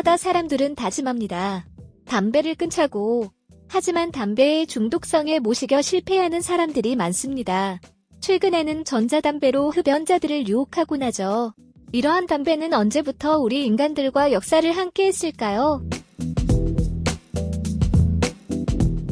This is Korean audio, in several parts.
해마다 사람들은 다짐합니다. 담배를 끊자고. 하지만 담배의 중독성에 못 이겨 실패하는 사람들이 많습니다. 최근에는 전자담배로 흡연자들을 유혹하곤 하죠. 이러한 담배는 언제부터 우리 인간들과 역사를 함께 했을까요?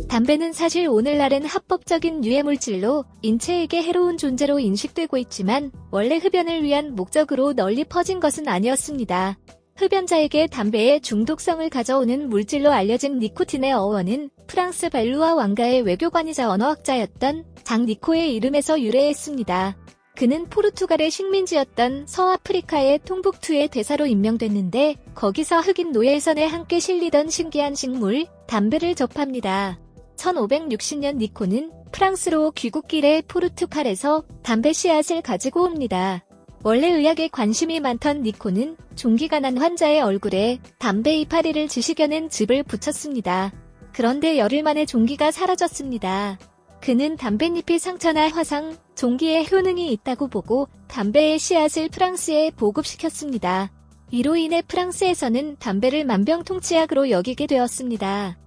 담배는 사실 오늘날은 합법적인 유해물질로 인체에게 해로운 존재로 인식되고 있지만 원래 흡연을 위한 목적으로 널리 퍼진 것은 아니었습니다. 흡연자에게 담배의 중독성을 가져오는 물질로 알려진 니코틴의 어원은 프랑스 발루아 왕가의 외교관이자 언어학자였던 장 니코의 이름에서 유래했습니다. 그는 포르투갈의 식민지였던 서아프리카의 통북투의 대사로 임명됐는데 거기서 흑인 노예선에 함께 실리던 신기한 식물, 담배를 접합니다. 1560년 니코는 프랑스로 귀국길에 포르투갈에서 담배 씨앗을 가지고 옵니다. 원래 의학에 관심이 많던 니코는 종기가 난 환자의 얼굴에 담배 이파리를 지식여낸 즙을 붙였습니다. 그런데 열흘 만에 종기가 사라졌습니다. 그는 담뱃잎이 상처나 화상, 종기에 효능이 있다고 보고 담배의 씨앗을 프랑스에 보급시켰습니다. 이로 인해 프랑스에서는 담배를 만병통치약으로 여기게 되었습니다.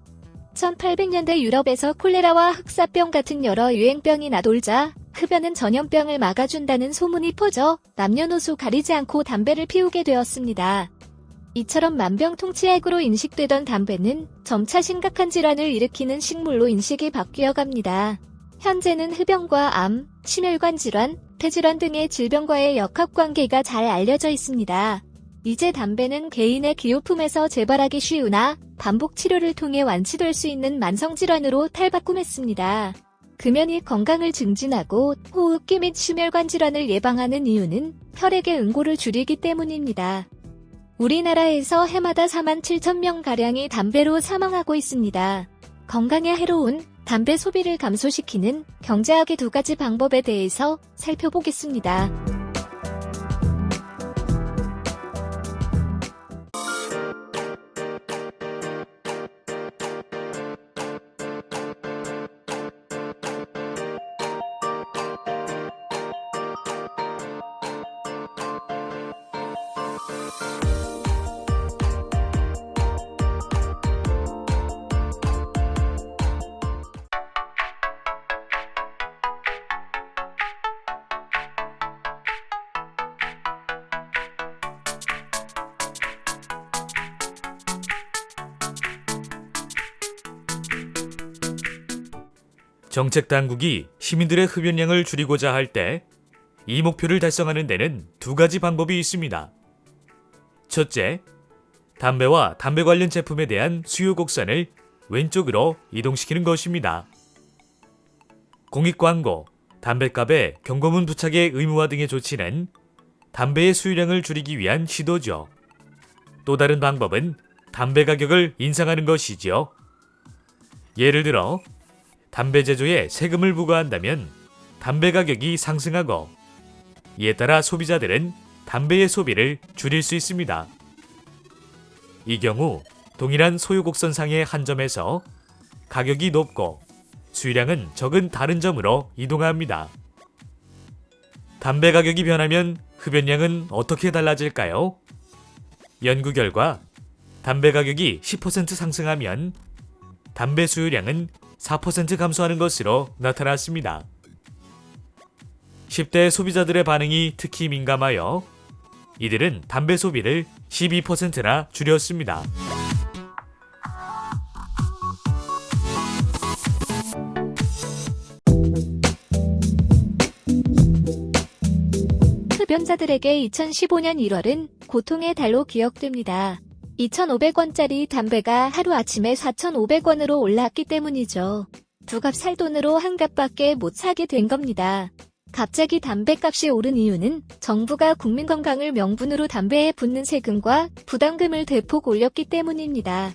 1800년대 유럽에서 콜레라와 흑사병 같은 여러 유행병이 나돌자 흡연은 전염병을 막아준다는 소문이 퍼져 남녀노소 가리지 않고 담배를 피우게 되었습니다. 이처럼 만병통치약으로 인식되던 담배는 점차 심각한 질환을 일으키는 식물로 인식이 바뀌어갑니다. 현재는 흡연과 암, 심혈관 질환, 폐질환 등의 질병과의 역학관계가 잘 알려져 있습니다. 이제 담배는 개인의 기호품에서 재발하기 쉬우나 반복 치료를 통해 완치될 수 있는 만성질환으로 탈바꿈했습니다. 금연이 건강을 증진하고 호흡기 및 심혈관 질환을 예방하는 이유는 혈액의 응고를 줄이기 때문입니다. 우리나라에서 해마다 47,000명가량이 담배로 사망하고 있습니다. 건강에 해로운 담배 소비를 감소시키는 경제학의 2가지 방법에 대해서 살펴보겠습니다. 정책 당국이 시민들의 흡연량을 줄이고자 할 때 이 목표를 달성하는 데는 2가지 방법이 있습니다. 첫째, 담배와 담배 관련 제품에 대한 수요 곡선을 왼쪽으로 이동시키는 것입니다. 공익광고, 담배값의 경고문 부착의 의무화 등의 조치는 담배의 수요량을 줄이기 위한 시도죠. 또 다른 방법은 담배 가격을 인상하는 것이지요. 예를 들어 담배 제조에 세금을 부과한다면 담배 가격이 상승하고 이에 따라 소비자들은 담배의 소비를 줄일 수 있습니다. 이 경우 동일한 소요곡선상의 한 점에서 가격이 높고 수요량은 적은 다른 점으로 이동합니다. 담배 가격이 변하면 흡연량은 어떻게 달라질까요? 연구 결과 담배 가격이 10% 상승하면 담배 수요량은 4% 감소하는 것으로 나타났습니다. 10대 소비자들의 반응이 특히 민감하여 이들은 담배 소비를 12%나 줄였습니다. 흡연자들에게 2015년 1월은 고통의 달로 기억됩니다. 2,500원짜리 담배가 하루아침에 4,500원으로 올랐기 때문이죠. 2갑 살 돈으로 1갑밖에 못 사게 된 겁니다. 갑자기 담배값이 오른 이유는 정부가 국민 건강을 명분으로 담배에 붙는 세금과 부담금을 대폭 올렸기 때문입니다.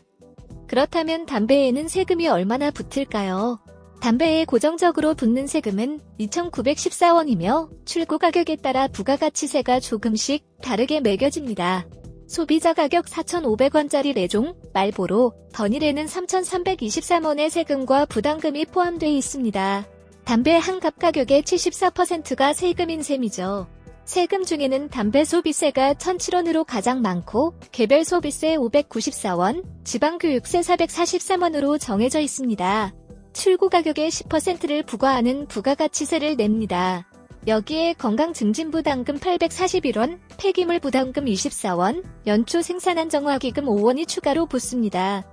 그렇다면 담배에는 세금이 얼마나 붙을까요? 담배에 고정적으로 붙는 세금은 2,914원이며 출고 가격에 따라 부가가치세가 조금씩 다르게 매겨집니다. 소비자 가격 4,500원짜리 레종, 말보로, 버닐에는 3,323원의 세금과 부담금이 포함되어 있습니다. 담배 한 갑 가격의 74%가 세금인 셈이죠. 세금 중에는 담배 소비세가 1,007원으로 가장 많고 개별 소비세 594원, 지방교육세 443원으로 정해져 있습니다. 출고 가격의 10%를 부과하는 부가가치세를 냅니다. 여기에 건강증진부담금 841원, 폐기물 부담금 24원, 연초 생산안정화기금 5원이 추가로 붙습니다.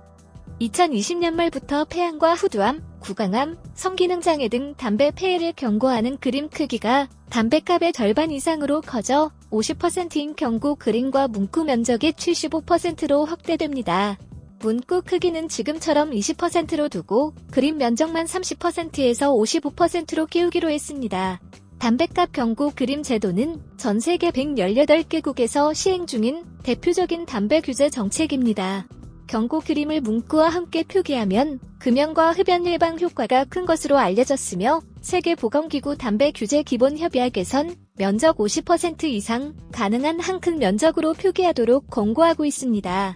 2020년 말부터 폐암과 후두암, 구강암, 성기능장애 등 담배 폐해를 경고하는 그림 크기가 담배값의 절반 이상으로 커져 50%인 경고 그림과 문구 면적이 75%로 확대됩니다. 문구 크기는 지금처럼 20%로 두고 그림 면적만 30%에서 55%로 키우기로 했습니다. 담배값 경고 그림 제도는 전 세계 118개국에서 시행 중인 대표적인 담배 규제 정책입니다. 경고 그림을 문구와 함께 표기하면 금연과 흡연 예방 효과가 큰 것으로 알려졌으며 세계보건기구 담배 규제 기본 협약에선 면적 50% 이상 가능한 한 큰 면적으로 표기하도록 권고하고 있습니다.